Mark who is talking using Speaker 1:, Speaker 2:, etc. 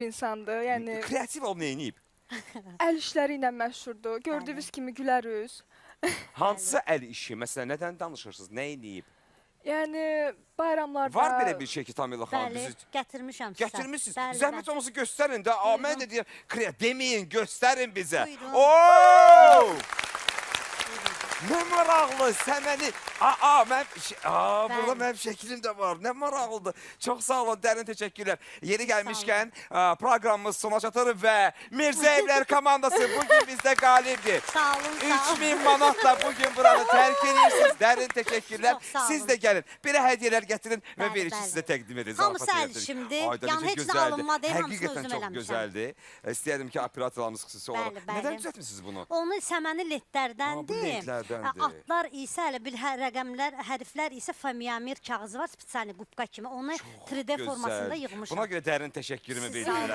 Speaker 1: insandır. Yəni
Speaker 2: Kreativ ol, neyiniyib?
Speaker 1: əl işləri ilə məşhurdur. Gördüyünüz kimi gülər üz.
Speaker 2: Hansısa əl işi, məsələn, nədən danışırsınız, nə eləyib?
Speaker 1: Yəni bayramlarda
Speaker 2: Var belə bir şey ki, Tamila xanım,
Speaker 3: Bəli,
Speaker 2: bizi
Speaker 3: gətirmişəm sizə.
Speaker 2: gətirmişsiniz.
Speaker 3: Bəli,
Speaker 2: Zəhmət
Speaker 3: bəli.
Speaker 2: olmasa göstərin də. Mən də deyirəm, deməyin, göstərin bizə.
Speaker 3: Buyurun.
Speaker 2: Ooo! Nə maraqlı, səməni... Burada mənim şəklim də var. Nə maraqlıdır. Çox sağ olun, dərin təşəkkürlər. Yeri gəlmişkən proqramımız sona çatır və Mirzəyevlər komandası bugün bizdə qalibdir.
Speaker 3: Sağ olun, sağ olun.
Speaker 2: 3000 manatla bugün buranı tərk edirsiniz. Dərin təşəkkürlər.
Speaker 3: Çox sağ olun.
Speaker 2: Siz də gəlin. Belə hədiyyələr gətirin və
Speaker 3: Bəli,
Speaker 2: verişi
Speaker 3: bəli.
Speaker 2: sizə təqdim edin.
Speaker 3: Hamısı əl işimdir. Yəni heç nə alınmadı, hamısını
Speaker 2: Həqiqətən
Speaker 3: özüm
Speaker 2: çox
Speaker 3: eləmişəm.
Speaker 2: gözəldir. İstəyərdim ki, operatorlarımız xüsusi olaraq.
Speaker 3: Bəli, bəli.
Speaker 2: Nədən düzəltmisiniz bunu?
Speaker 3: Onu səməni
Speaker 2: Bu
Speaker 3: lentlərdəndir.
Speaker 2: lentlərdəndir.
Speaker 3: Atlar isə elə bir rəqəmlər, hərflər isə familiamir kağızı var, spesiali qubqa kimi. Onu 3D formasında yığmışam.
Speaker 2: Buna görə dərin təşəkkürümü
Speaker 3: Siz sağ olun.
Speaker 2: bildirirəm.